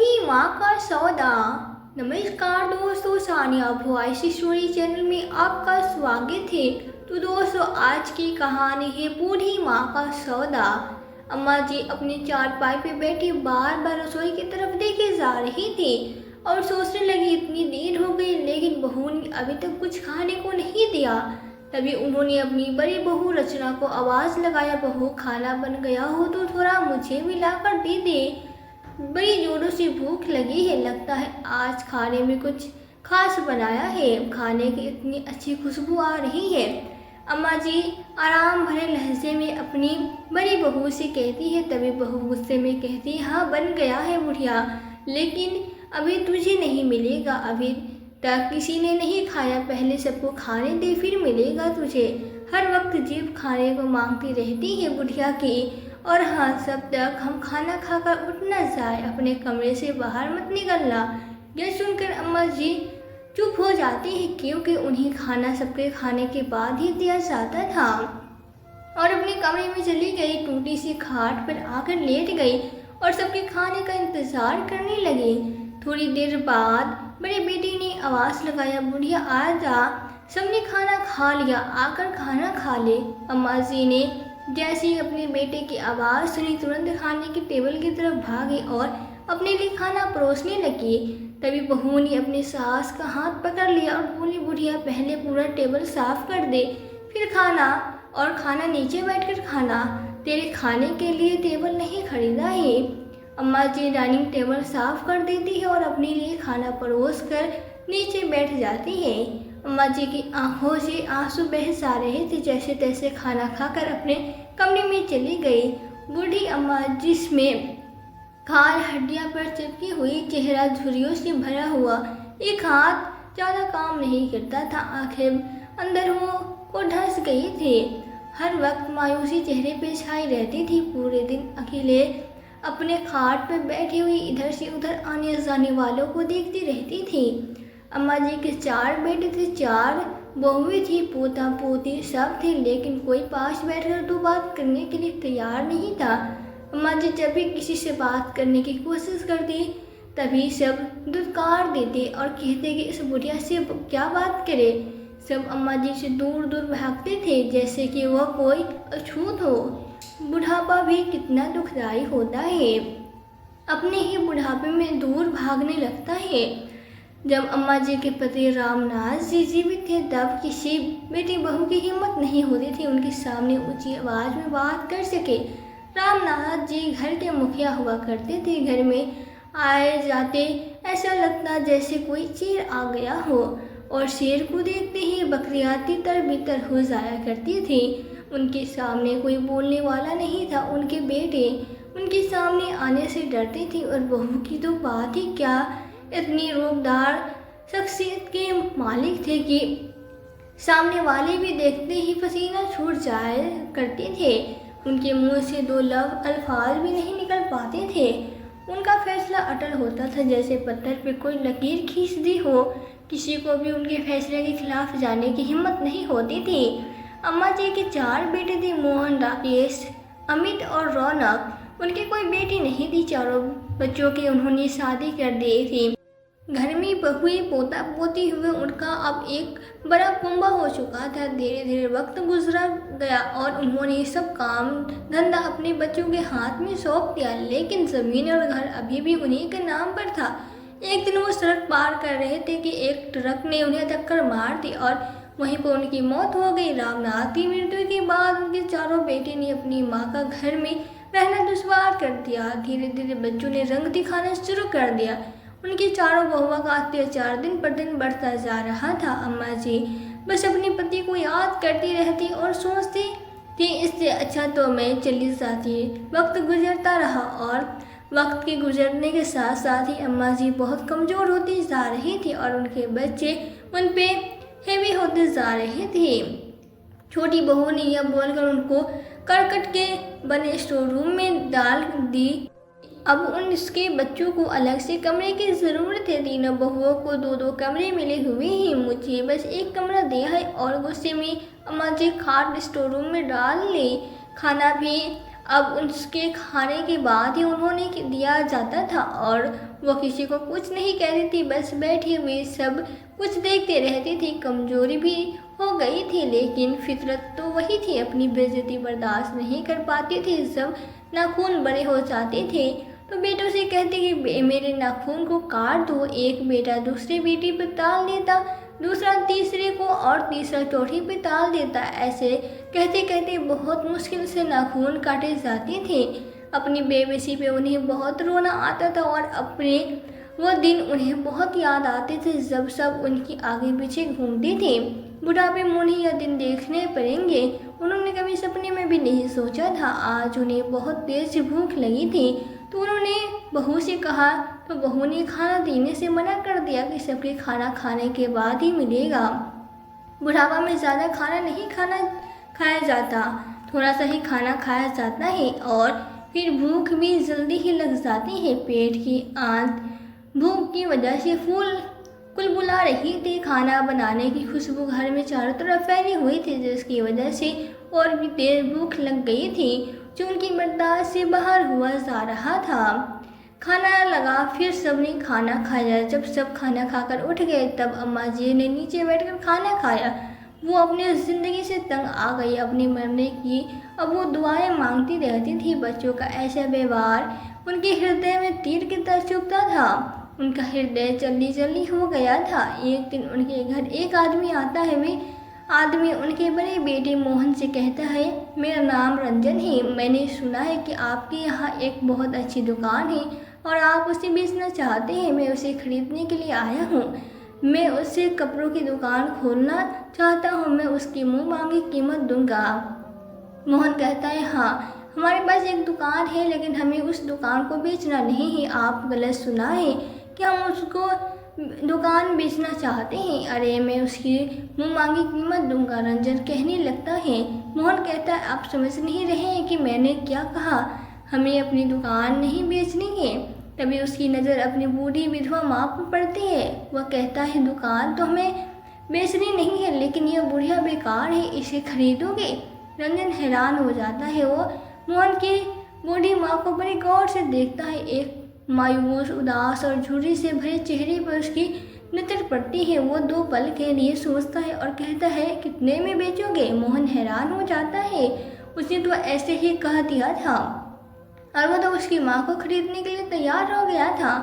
बूढ़ी माँ का सौदा। नमस्कार दोस्तों, सानिया वॉइस स्टोरी चैनल में आपका स्वागत है। तो दोस्तों, आज की कहानी है बूढ़ी माँ का सौदा। अम्मा जी अपने चारपाई पे बैठी बार बार रसोई की तरफ देखे जा रही थी और सोचने लगी इतनी देर हो गई लेकिन बहू ने अभी तक कुछ खाने को नहीं दिया। तभी उन्होंने अपनी बड़ी बहू रचना को आवाज़ लगाया, बहू खाना बन गया हो तो थोड़ा मुझे भी लाकर दे दे। बड़ी जोरों से भूख लगी है, लगता है आज खाने में कुछ खास बनाया है। खाने की इतनी अच्छी खुशबू आ रही है। अम्मा जी आराम भरे लहजे में अपनी बड़ी बहू से कहती है। तभी बहू गुस्से में कहती है, हाँ बन गया है बुढ़िया, लेकिन अभी तुझे नहीं मिलेगा। अभी तक किसी ने नहीं खाया, पहले सबको खाने दे फिर मिलेगा तुझे। हर वक्त जीभ खाने को मांगती रहती है बुढ़िया की। और हाँ, सब तक हम खाना खाकर उठ न जाए, अपने कमरे से बाहर मत निकलना। यह सुनकर अम्मा जी चुप हो जाती है, क्योंकि उन्हें खाना सबके खाने के बाद ही दिया जाता था। और अपने कमरे में चली गई, टूटी सी खाट पर आकर लेट गई और सबके खाने का इंतजार करने लगी। थोड़ी देर बाद बड़े बेटे ने आवाज़ लगाया, बुढ़िया आ जा, सबने खाना खा लिया, आकर खाना खा ले। अम्मा जी ने जैसे ही अपने बेटे की आवाज़ सुनी, तुरंत खाने की टेबल की तरफ भागी और अपने लिए खाना परोसने लगी। तभी बहू ने अपनी सास का हाथ पकड़ लिया और बोली, बुढ़िया पहले पूरा टेबल साफ कर दे, फिर खाना, और खाना नीचे बैठकर खाना, तेरे खाने के लिए टेबल नहीं खरीदा है। अम्मा जी डाइनिंग टेबल साफ कर देती है और अपने लिए खाना परोस कर नीचे बैठ जाती है। अम्मा जी की आंखों से आंसू बह जा रहे थे। जैसे तैसे खाना खाकर अपने कमरे में चली गई। बूढ़ी अम्मा जिसमें खाल हड्डियां पर चिपकी हुई, चेहरा झुर्रियों से भरा हुआ, एक हाथ ज़्यादा काम नहीं करता था, आंखें अंदर को ढस गई थी। हर वक्त मायूसी चेहरे पे छाई रहती थी। पूरे दिन अकेले अपने खाट पर बैठी हुई इधर से उधर आने जाने वालों को देखती रहती थी। अम्मा जी के 4 बेटे थे, 4 बहुएं थी, पोता पोती सब थे, लेकिन कोई पास बैठकर दो बात करने के लिए तैयार नहीं था। अम्मा जी जब भी किसी से बात करने की कोशिश करती, तभी सब दुत्कार देते और कहते कि इस बुढ़िया से क्या बात करे। सब अम्मा जी से दूर दूर भागते थे, जैसे कि वह कोई अछूत हो। बुढ़ापा भी कितना दुखदाई होता है, अपने ही बुढ़ापे में दूर भागने लगता है। जब अम्मा जी के पति रामनाथ जी जीवित थे, तब किसी बेटी बहू की हिम्मत नहीं होती थी उनके सामने ऊंची आवाज़ में बात कर सके। रामनाथ जी घर के मुखिया हुआ करते थे। घर में आए जाते ऐसा लगता जैसे कोई शेर आ गया हो, और शेर को देखते ही बकरियां तितर बितर हो जाया करती थी। उनके सामने कोई बोलने वाला नहीं था। उनके बेटे उनके सामने आने से डरते थे, और बहू की तो बात ही क्या, इतनी रूपदार शख्सियत के मालिक थे कि सामने वाले भी देखते ही पसीना छूट जाया करते थे। उनके मुंह से 2 अल्फाज भी नहीं निकल पाते थे। उनका फैसला अटल होता था, जैसे पत्थर पे कोई लकीर खींच दी हो। किसी को भी उनके फैसले के खिलाफ जाने की हिम्मत नहीं होती थी। अम्मा जी के 4 बेटे थे, मोहन, राकेश, अमित और रौनक। उनकी कोई बेटी नहीं थी। चारों बच्चों की उन्होंने शादी कर दी थी। घर में बहुए पोता पोती हुए उनका अब एक बड़ा कुंबा हो चुका था। धीरे धीरे वक्त गुजरा गया और उन्होंने सब काम धंधा अपने बच्चों के हाथ में सौंप दिया, लेकिन ज़मीन और घर अभी भी उन्हीं के नाम पर था। एक दिन वो सड़क पार कर रहे थे कि एक ट्रक ने उन्हें टक्कर मार दी और वहीं पर उनकी मौत हो गई। रामनाथ की मृत्यु के बाद उनके चारों बेटे ने अपनी माँ का घर में रहना दुश्वार कर दिया। धीरे धीरे बच्चों ने रंग दिखाना शुरू कर दिया। उनकी चारों बहुओं का अत्याचार दिन पर दिन बढ़ता जा रहा था। अम्मा जी बस अपने पति को याद करती रहती और सोचती कि इससे अच्छा तो मैं चली जाती। वक्त गुजरता रहा और वक्त के गुजरने के साथ साथ ही अम्मा जी बहुत कमज़ोर होती जा रही थी और उनके बच्चे उन पे हेवी होते जा रहे थे। छोटी बहू ने यह बोलकर उनको करकट के बने स्टोर रूम में डाल दी। अब उसके बच्चों को अलग से कमरे की ज़रूरत है। तीनों बहुओं को 2-2 कमरे मिले हुए हैं, मुझे बस एक कमरा दिया है। और गुस्से में अम्मा जी खाट स्टोर रूम में डाल ली। खाना भी अब उसके खाने के बाद ही उन्होंने दिया जाता था और वो किसी को कुछ नहीं कहती थी, बस बैठी हुई सब कुछ देखते रहती थी। कमजोरी भी हो गई थी लेकिन फितरत तो वही थी, अपनी बेइज्जती बर्दाश्त नहीं कर पाती थी। जब नाखून बड़े हो जाते थे तो बेटों से कहती कि मेरे नाखून को काट दो। एक बेटा दूसरी बेटी पर ताल देता, दूसरा तीसरे को और तीसरा चौथी पे ताल देता। ऐसे कहते कहते बहुत मुश्किल से नाखून काटे जाते थे। अपनी बेबसी पे उन्हें बहुत रोना आता था और अपने वो दिन उन्हें बहुत याद आते थे जब सब उनकी आगे पीछे घूमते थे। बुढ़ापे में उन्हें यह दिन देखने पड़ेंगे, उन्होंने कभी सपने में भी नहीं सोचा था। आज उन्हें बहुत देर से भूख लगी थी तो उन्होंने बहू से कहा तो बहू ने खाना देने से मना कर दिया कि सबके खाना खाने के बाद ही मिलेगा। बुढ़ापा में ज़्यादा खाना नहीं खाया जाता, थोड़ा सा ही खाना खाया जाता है और फिर भूख भी जल्दी ही लग जाती है। पेट की आंत भूख की वजह से कुलबुला रही थी। खाना बनाने की खुशबू घर में चारों तरफ फैली हुई थी जिसकी वजह से और भी तेज भूख लग गई थी जो उनकी बर्दाश्त से बाहर हुआ जा रहा था। खाना लगा, फिर सबने खाना खाया। जब सब खाना खाकर उठ गए तब अम्मा जी ने नीचे बैठकर खाना खाया। वो अपनी ज़िंदगी से तंग आ गई, अपनी मरने की अब वो दुआएं मांगती रहती थी। बच्चों का ऐसा व्यवहार उनके हृदय में तीर की तरह चुभता था। उनका हृदय जल्दी जल्दी हो गया था। एक दिन उनके घर एक आदमी आता है। वे आदमी उनके बड़े बेटे मोहन से कहता है, मेरा नाम रंजन है, मैंने सुना है कि आपके यहाँ एक बहुत अच्छी दुकान है और आप उसे बेचना चाहते हैं। मैं उसे खरीदने के लिए आया हूँ। मैं उससे कपड़ों की दुकान खोलना चाहता हूँ। मैं उसकी मुँह मांगी कीमत दूंगा। मोहन कहता है, हाँ हमारे पास एक दुकान है लेकिन हमें उस दुकान को बेचना नहीं है। आप गलत सुना है कि हम उसको दुकान बेचना चाहते हैं। अरे मैं उसकी मुँह मांगी कीमत दूंगा, रंजन कहने लगता है। मोहन कहता है, आप समझ नहीं रहे हैं कि मैंने क्या कहा, हमें अपनी दुकान नहीं बेचनी है। तभी उसकी नज़र अपनी बूढ़ी विधवा माँ पर पड़ती है। वह कहता है, दुकान तो हमें बेचनी नहीं है लेकिन यह बुढ़िया बेकार है, इसे खरीदोगे? रंजन हैरान हो जाता है। वो मोहन की बूढ़ी माँ को बड़े गौर से देखता है। एक मायूस, उदास और झुर्री से भरे चेहरे पर उसकी नजर पड़ती है। वो 2 पल के लिए सोचता है और कहता है, कितने में बेचोगे? मोहन हैरान हो जाता है। उसने तो ऐसे ही कह दिया था और वो तो उसकी माँ को खरीदने के लिए तैयार हो गया था।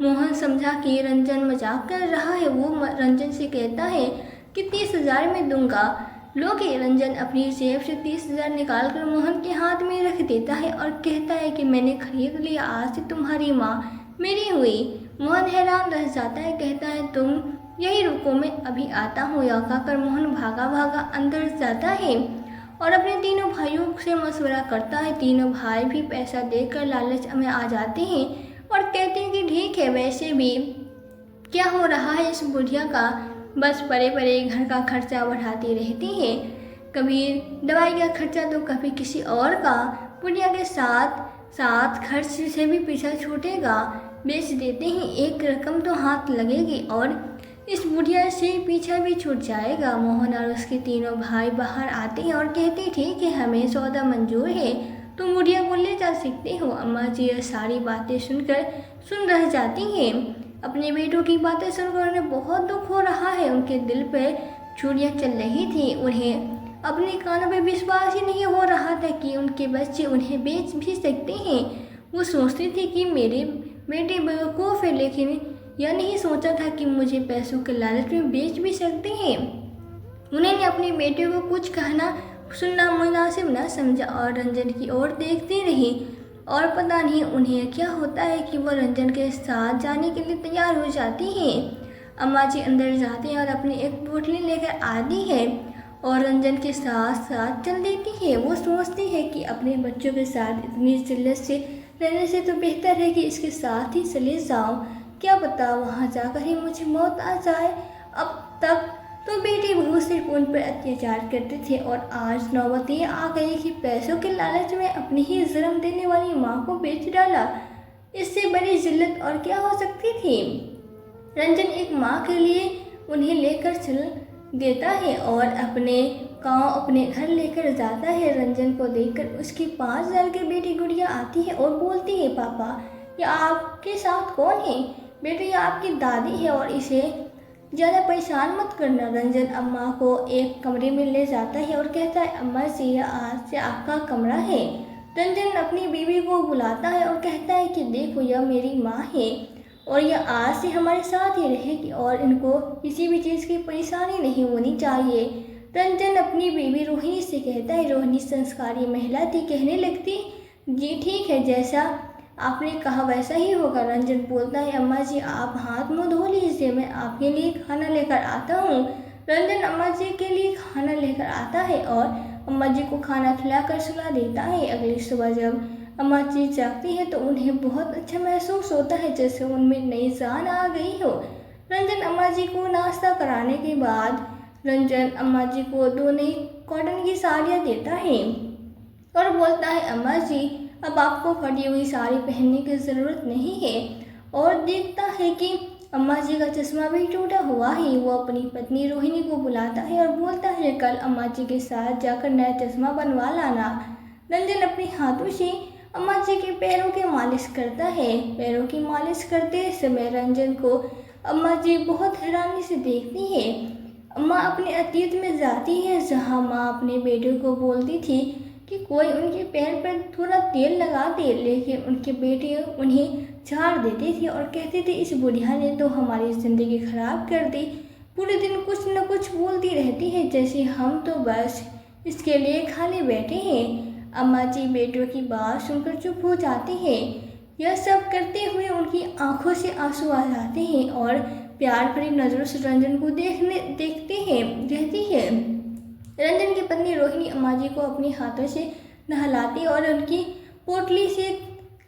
मोहन समझा कि रंजन मजाक कर रहा है। वो रंजन से कहता है कि 30,000 में दूंगा, लोगे? रंजन अपनी जेब से 30,000 निकालकर मोहन के हाथ में रख देता है और कहता है कि मैंने खरीद लिया, आज से तुम्हारी माँ मेरी हुई। मोहन हैरान रह जाता है, कहता है, तुम यही रुको, मैं अभी आता हूँ। यह कहकर मोहन भागा भागा अंदर जाता है और अपने तीनों भाइयों से मशवरा करता है। तीनों भाई भी पैसा देकर लालच में आ जाते हैं और कहते हैं कि ठीक है, वैसे भी क्या हो रहा है इस बुढ़िया का, बस परे परे घर का खर्चा बढ़ाती रहती है, कभी दवाई का खर्चा तो कभी किसी और का। बुढ़िया के साथ साथ खर्च से भी पीछा छूटेगा। बेच देते ही एक रकम तो हाथ लगेगी और इस बुढ़िया से पीछा भी छूट जाएगा। मोहन और उसके तीनों भाई बाहर आते हैं और कहते, ठीक है, हमें सौदा मंजूर है, तुम बुढ़िया को ले जा सकते हो। अम्मा जी यह सारी बातें सुन रह जाती हैं। अपने बेटों की बातें सुनकर उन्हें बहुत दुख हो रहा है। उनके दिल पर छुरियां चल रही थी। उन्हें अपने कानों पर विश्वास ही नहीं हो रहा था कि उनके बच्चे उन्हें बेच भी सकते हैं। वो सोचती थी कि मेरे बेटे बेवकूफ़ है, लेकिन यह नहीं सोचा था कि मुझे पैसों के लालच में बेच भी सकते हैं। उन्होंने अपने बेटे को कुछ कहना सुनना मुनासिब न समझा और रंजन की ओर देखती रही। और पता नहीं उन्हें क्या होता है कि वो रंजन के साथ जाने के लिए तैयार हो जाती है। अम्मा जी अंदर जाती हैं और अपनी एक पोटली लेकर आती है और रंजन के साथ साथ चल देती है। वो सोचती है कि अपने बच्चों के साथ इतनी जिल्लत से रहने से तो बेहतर है कि इसके साथ ही चले जाऊं। क्या पता वहाँ जाकर ही मुझे मौत आ जाए। अब तक तो बेटे बहू सिर्फ उन पर अत्याचार करते थे और आज नौबत ये आ गई कि पैसों के लालच में अपनी ही जन्म देने वाली माँ को बेच डाला। इससे बड़ी जिल्लत और क्या हो सकती थी। रंजन एक माँ के लिए उन्हें लेकर देता है और अपने गांव अपने घर लेकर जाता है। रंजन को देखकर उसकी 5 साल की बेटी गुड़िया आती है और बोलती है, पापा ये आपके साथ कौन है? बेटे ये आपकी दादी है और इसे ज़्यादा परेशान मत करना। रंजन अम्मा को एक कमरे में ले जाता है और कहता है, अम्मा जी यह आज से आपका कमरा है। रंजन अपनी बीवी को बुलाता है और कहता है कि देखो यह मेरी माँ है और यह आज से हमारे साथ ही रहेगी और इनको किसी भी चीज़ की परेशानी नहीं होनी चाहिए। रंजन अपनी बीवी रोहिणी से कहता है, रोहिणी संस्कारी महिला थी, कहने लगती, जी ठीक है, जैसा आपने कहा वैसा ही होगा। रंजन बोलता है, अम्मा जी आप हाथ मुँह धो लीजिए, मैं आपके लिए खाना लेकर आता हूँ। रंजन अम्मा जी के लिए खाना लेकर आता है और अम्मा जी को खाना खिलाकर सुला देता है। अगली सुबह जब अम्मा जी जागती है तो उन्हें बहुत अच्छा महसूस होता है, जैसे उनमें नई जान आ गई हो। रंजन अम्मा जी को नाश्ता कराने के बाद रंजन अम्मा जी को 2 नई कॉटन की साड़ियाँ देता है और बोलता है, अम्मा जी अब आपको फटी हुई साड़ी पहनने की ज़रूरत नहीं है। और देखता है कि अम्मा जी का चश्मा भी टूटा हुआ है। वो अपनी पत्नी रोहिणी को बुलाता है और बोलता है, कल अम्मा जी के साथ जाकर नया चश्मा बनवा लाना। रंजन अपने हाथों से अम्मा जी के पैरों की मालिश करता है। पैरों की मालिश करते समय रंजन को अम्मा जी बहुत हैरानी से देखती है। अम्मा अपने अतीत में जाती है जहाँ माँ अपने बेटे को बोलती थी कि कोई उनके पैर पर थोड़ा तेल लगा दे, लेकिन उनके बेटे उन्हें झाड़ देते थे और कहते थे, इस बुढ़िया ने तो हमारी ज़िंदगी खराब कर दी। पूरे दिन कुछ न कुछ बोलती रहती है, जैसे हम तो बस इसके लिए खाली बैठे हैं। अम्मा जी बेटों की बात सुनकर चुप हो जाती है। यह सब करते हुए उनकी आंखों से आंसू आ जाते हैं और प्यार भरी नज़रों से रंजन को देखते हैं रहती है। रंजन की पत्नी रोहिणी अम्मा जी को अपने हाथों से नहलाती और उनकी पोटली से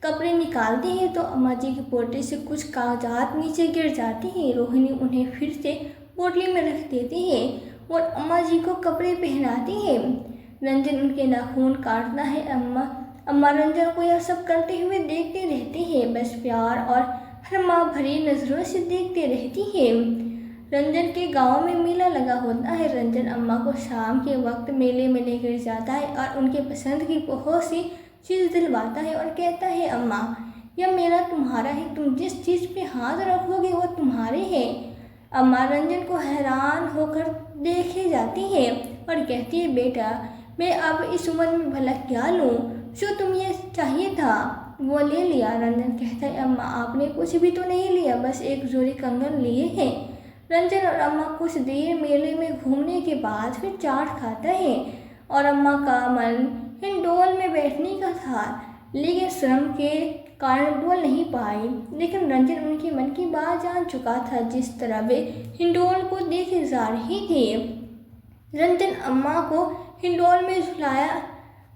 कपड़े निकालती है तो अम्मा जी की पोटली से कुछ कागजात नीचे गिर जाती हैं। रोहिणी उन्हें फिर से पोटली में रख देती है और अम्मा जी को कपड़े पहनाती है। रंजन उनके नाखून काटता है। अम्मा रंजन को यह सब करते हुए देखते रहती है, बस प्यार और हर माँ भरी नज़रों से देखते रहती है। रंजन के गांव में मेला लगा होता है। रंजन अम्मा को शाम के वक्त मेले में लेकर जाता है और उनके पसंद की बहुत सी चीज़ दिलवाता है और कहता है, अम्मा यह मेरा तुम्हारा है, तुम जिस चीज़ पे हाथ रखोगे वो तुम्हारे है। अम्मा रंजन को हैरान होकर देखे जाती है और कहती है, बेटा मैं अब इस उम्र में भला क्या लूँ, जो तुम्हें चाहिए था वो ले लिया। रंजन कहता है, अम्मा आपने कुछ भी तो नहीं लिया, बस एक जोड़ी कंगन लिए हैं। रंजन और अम्मा कुछ देर मेले में घूमने के बाद फिर चाट खाता है और अम्मा का मन हिंडोल में बैठने का था, लेकिन श्रम के कारण बोल नहीं पाई। लेकिन रंजन उनके मन की बात जान चुका था, जिस तरह वे हिंडोल को देखे जा रही थी। रंजन अम्मा को हिंडोल में झुलाया।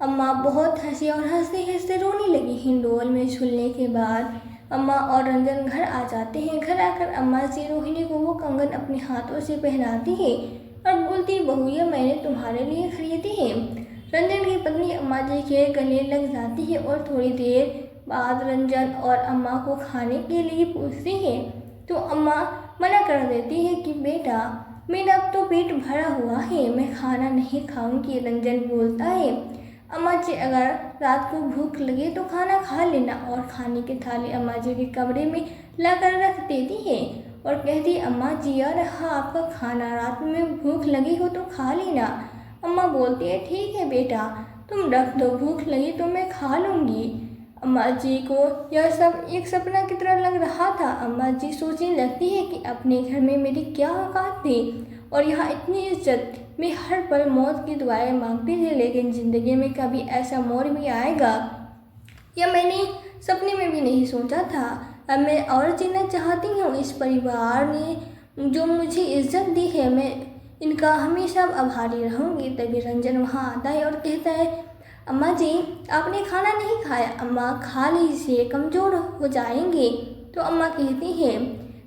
अम्मा बहुत हंसी और हंसते हंसते रोने लगी। हिंडोल में झूलने के बाद अम्मा और रंजन घर आ जाते हैं। घर आकर अम्मा जी रोहिणी को वो कंगन अपने हाथों से पहनाती है और बोलती, बहू ये मैंने तुम्हारे लिए खरीदी है। रंजन की पत्नी अम्मा जी के गले लग जाती है और थोड़ी देर बाद रंजन और अम्मा को खाने के लिए पूछती है तो अम्मा मना कर देती है कि बेटा मेरा अब तो पेट भरा हुआ है, मैं खाना नहीं खाऊंगी। रंजन बोलता है, अम्मा जी अगर रात को भूख लगे तो खाना खा लेना, और खाने की थाली अम्मा जी के कमरे में लाकर रख देती है और कहती है, अम्मा जी यह रहा आपका खाना, रात में भूख लगी हो तो खा लेना। अम्मा बोलती है, ठीक है बेटा तुम रख दो, भूख लगी तो मैं खा लूँगी। अम्मा जी को यह सब एक सपना की तरह लग रहा था। अम्मा जी सोचने लगती है कि अपने घर में मेरी क्या औकात थी और यहाँ इतनी इज्जत, मैं हर पल मौत की दुआएं मांगती थी, लेकिन ज़िंदगी में कभी ऐसा मोड़ भी आएगा यह मैंने सपने में भी नहीं सोचा था। अब मैं और जीना चाहती हूँ। इस परिवार ने जो मुझे इज्जत दी है मैं इनका हमेशा आभारी रहूँगी। तभी रंजन वहाँ आता है और कहता है, अम्मा जी आपने खाना नहीं खाया, अम्मा खा लीजिए कमज़ोर हो जाएंगे। तो अम्मा कहती है,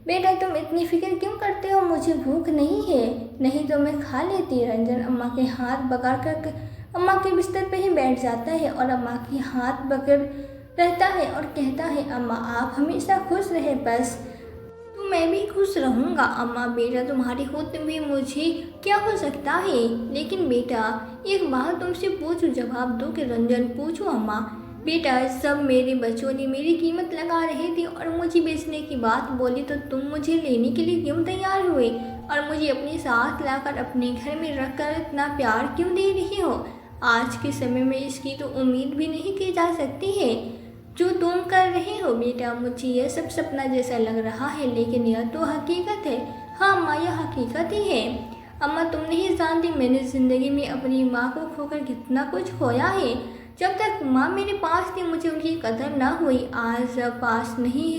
बेटा तुम इतनी फिक्र क्यों करते हो, मुझे भूख नहीं है, नहीं तो मैं खा लेती। रंजन अम्मा के हाथ पकड़ कर अम्मा के बिस्तर पे ही बैठ जाता है और अम्मा के हाथ पकड़ रहता है और कहता है, अम्मा आप हमेशा खुश रहे, बस तुम मैं भी खुश रहूँगा। अम्मा बेटा तुम्हारे होते हुए मुझे क्या हो सकता है। लेकिन बेटा एक बात तुमसे पूछूं, जवाब दो कि रंजन। पूछो अम्मा। बेटा सब मेरे बच्चों ने मेरी कीमत लगा रहे थे और मुझे बेचने की बात बोली तो तुम मुझे लेने के लिए क्यों तैयार हुए और मुझे अपने साथ लाकर अपने घर में रखकर इतना प्यार क्यों दे रही हो। आज के समय में इसकी तो उम्मीद भी नहीं की जा सकती है जो तुम कर रहे हो। बेटा मुझे यह सब सपना जैसा लग रहा है लेकिन यह तो हकीकत है। हाँ अम्मा यह हकीकत ही है। अम्मा तुम नहीं जानती मैंने ज़िंदगी में अपनी माँ को खोकर कितना कुछ खोया है। जब तक माँ मेरे पास थी मुझे उनकी कदर ना हुई। आज जब पास नहीं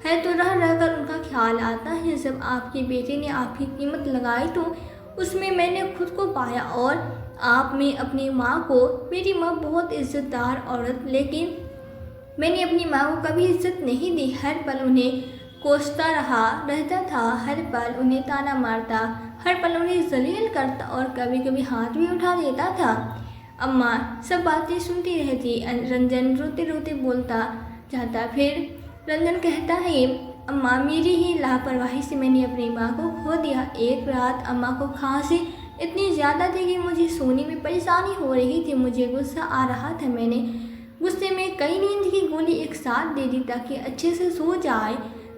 है तो रह रहकर उनका ख्याल आता है। जब आपके बेटे ने आपकी कीमत लगाई तो उसमें मैंने खुद को पाया और आप में अपनी माँ को। मेरी माँ बहुत इज्जतदार औरत, लेकिन मैंने अपनी माँ को कभी इज्जत नहीं दी। हर पल उन्हें कोसता रहता था, हर पल उन्हें ताना मारता, हर पल उन्हें जलील करता और कभी कभी हाथ भी उठा देता था। अम्मा सब बातें सुनती रहती। रंजन रोते रोते बोलता जाता। फिर रंजन कहता है अम्मा मेरी ही लापरवाही से मैंने अपनी माँ को खो दिया। एक रात अम्मा को खांसी इतनी ज़्यादा थी कि मुझे सोने में परेशानी हो रही थी। मुझे गुस्सा आ रहा था। मैंने गुस्से में कई नींद की गोली एक साथ दे दी ताकि अच्छे से सो जाए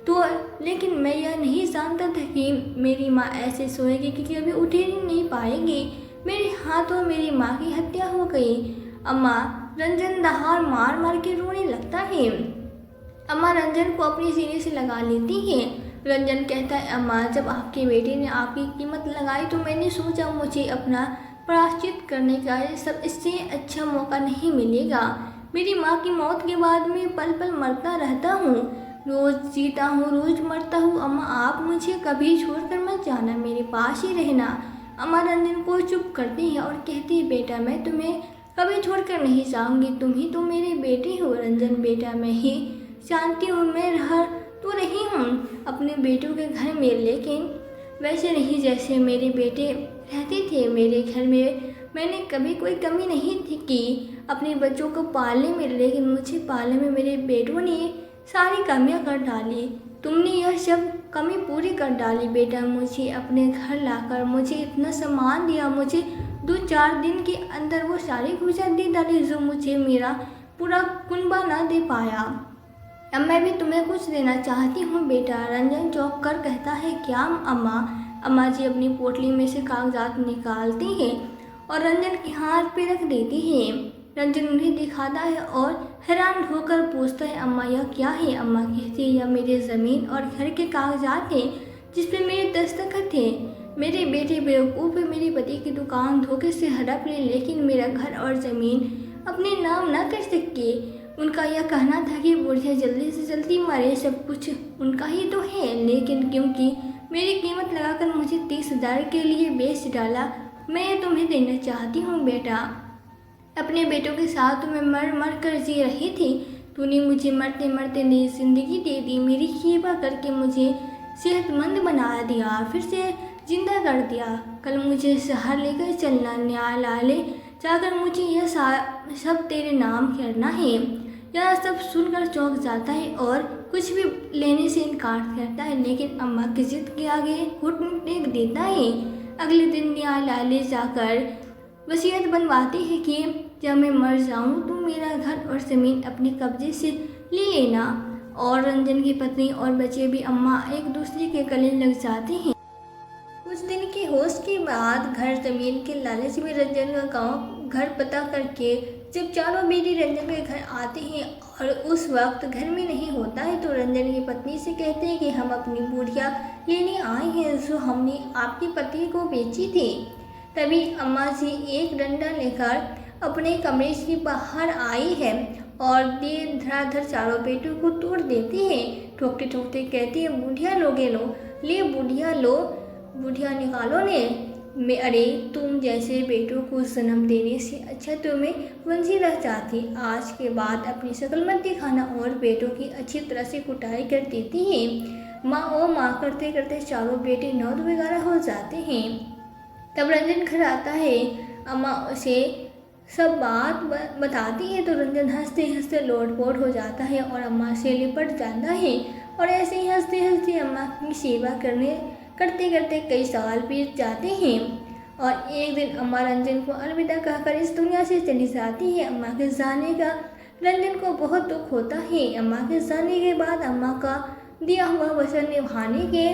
तो, लेकिन मैं यह नहीं जानता था कि मेरी माँ ऐसे सोएगी कि कभी उठ ही नहीं पाएगी। मेरे हाथों मेरी माँ की हत्या हो गई। अम्मा रंजन दहाड़ मार मार के रोने लगता है। अम्मा रंजन को अपनी सीने से लगा लेती है। रंजन कहता है अम्मा जब आपके बेटे ने आपकी कीमत लगाई तो मैंने सोचा मुझे अपना प्रायश्चित करने का सब इससे अच्छा मौका नहीं मिलेगा। मेरी माँ की मौत के बाद मैं पल पल मरता रहता हूँ, रोज़ जीता हूँ रोज़ मरता हूँ। अम्मा आप मुझे कभी छोड़कर मत जाना, मेरे पास ही रहना। अम्मा रंजन को चुप करती है और कहती है बेटा मैं तुम्हें कभी छोड़कर नहीं जाऊँगी, तुम ही तो मेरे बेटे हो। रंजन बेटा मैं ही जानती हूँ मैं रह तो रही हूँ अपने बेटों के घर में, लेकिन वैसे नहीं जैसे मेरे बेटे रहते थे। मेरे घर में मैंने कभी कोई कमी नहीं थी कि अपने बच्चों को पालने में, लेकिन मुझे पालने में मेरे बेटों ने सारी कमियां कर डाली। तुमने यह सब कमी पूरी कर डाली। बेटा मुझे अपने घर लाकर मुझे इतना सम्मान दिया, मुझे 2-4 दिन के अंदर वो सारी खुशियाँ दे डाली जो मुझे मेरा पूरा कुनबा ना दे पाया। अब मैं भी तुम्हें कुछ देना चाहती हूँ बेटा। रंजन चौंक कर कहता है क्या अम्मा। अम्मा जी अपनी पोटली में से कागजात निकालती हैं और रंजन के हाथ पे रख देती हैं। रंजन उन्हें दिखाता है और हैरान होकर पूछता है अम्मा यह क्या है। अम्मा कहती है यह मेरे ज़मीन और घर के कागजात हैं जिस पे मेरे दस्तखत थे। मेरे बेटे बेवकूफ़ मेरे पति की दुकान धोखे से हड़प ले, लेकिन मेरा घर और ज़मीन अपने नाम न कर सके। उनका यह कहना था कि बुढ़िया जल्दी से जल्दी मरे, सब कुछ उनका ही तो है, लेकिन क्योंकि मेरी कीमत लगाकर मुझे 30,000 के लिए बेच डाला। मैं तुम्हें देना चाहती हूँ बेटा। अपने बेटों के साथ तुम्हें मर मर कर जी रही थी, तूने मुझे मरते मरते नई जिंदगी दे दी। मेरी सेवा करके मुझे सेहतमंद बना दिया, फिर से जिंदा कर दिया। कल मुझे शहर लेकर चलना, न्यायालय जाकर मुझे यह सब तेरे नाम करना है। यह सब सुनकर चौंक जाता है और कुछ भी लेने से इनकार करता है, लेकिन अम्मा की जिद के आगे घुटने टेक देता है। अगले दिन न्यायालय जाकर वसीयत बनवाती है कि जब मैं मर जाऊं तो मेरा घर और ज़मीन अपने कब्जे से ले लेना। और रंजन की पत्नी और बच्चे भी अम्मा एक दूसरे के गले लग जाते हैं। कुछ दिन के होश के बाद घर ज़मीन के लालच में रंजन का गांव घर पता करके जब चारों बेटे रंजन के घर आते हैं और उस वक्त घर में नहीं होता है तो रंजन की पत्नी से कहते हैं कि हम अपनी बुढ़िया लेने आए हैं जो हमने आपके पति को बेची थी। तभी अम्मा जी एक डंडा लेकर अपने कमरे से बाहर आई है और देर धड़ाधड़ चारों बेटों को तोड़ देती है। ठोकते ठोकते कहती है बुढ़िया लोगे लो, ले बुढ़िया लो, बुढ़िया निकालो ने। अरे तुम जैसे बेटों को जन्म देने से अच्छा तुम्हें वंशी रह जाती। आज के बाद अपनी शक्ल मत दिखाना। और बेटों की अच्छी तरह से कुटाई कर देती है। माँ ओ माँ करते करते चारों बेटे 9-11 हो जाते हैं। तब रंजन घर आता है, अम्मा उसे सब बात बताती है तो रंजन हंसते हंसते लोटपोट हो जाता है और अम्मा से लिपट जाता है और ऐसे ही हंसते हंसते अम्मा की सेवा करते करते कई साल बीत जाते हैं। और एक दिन अम्मा रंजन को अलविदा कहकर इस दुनिया से चली जाती है। अम्मा के जाने का रंजन को बहुत दुख होता है। अम्मा के जाने के बाद अम्मा का दिया हुआ वचन निभाने के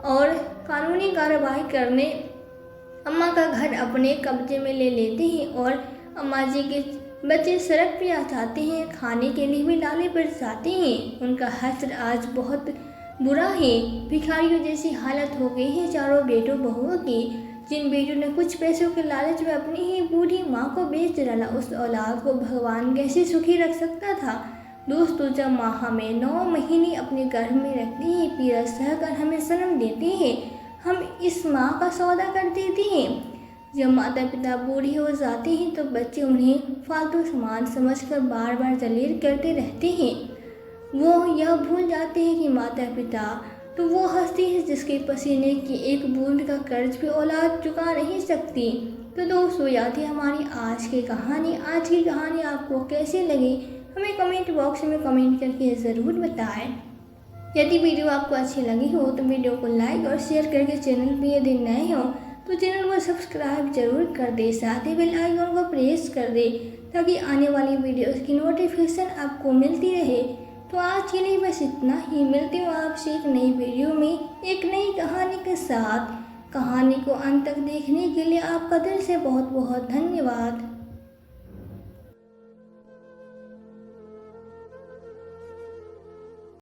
और कानूनी कार्रवाई करने अम्मा का घर अपने कब्जे में ले लेते हैं और अम्मा जी के बच्चे सड़क पे आ जाते हैं, खाने के लिए भी लाले पड़ जाते हैं। उनका हश्र आज बहुत बुरा है। भिखारियों जैसी हालत हो गई है चारों बेटों बहुओं की। जिन बेटों ने कुछ पैसों के लालच में अपनी ही बूढ़ी माँ को बेच डाला, उस औलाद को भगवान कैसे सुखी रख सकता था। दोस्तों, जब माँ हमें 9 महीने अपने गर्भ में रखती है, पीड़ा सहकर हमें जन्म देती है, हम इस माँ का सौदा कर देते हैं। जब माता पिता बूढ़े हो जाते हैं तो बच्चे उन्हें फालतू सामान समझकर बार बार जलील करते रहते हैं। वो यह भूल जाते हैं कि माता पिता तो वो हस्ती है जिसके पसीने की एक बूंद का कर्ज भी औलाद चुका नहीं सकती। तो दोस्तों, याद है हमारी आज की कहानी आपको कैसी लगी हमें कमेंट बॉक्स में कमेंट करके ज़रूर बताएं। यदि वीडियो आपको अच्छी लगी हो तो वीडियो को लाइक और शेयर करके चैनल पर यदि नए हो तो चैनल को सब्सक्राइब जरूर कर दे, साथ ही बेल आइकन को प्रेस कर दे ताकि आने वाली वीडियोस की नोटिफिकेशन आपको मिलती रहे। तो आज के लिए बस इतना ही। मिलती हूँ आपसे एक नई वीडियो में एक नई कहानी के साथ। कहानी को अंत तक देखने के लिए आपका दिल से बहुत बहुत धन्यवाद।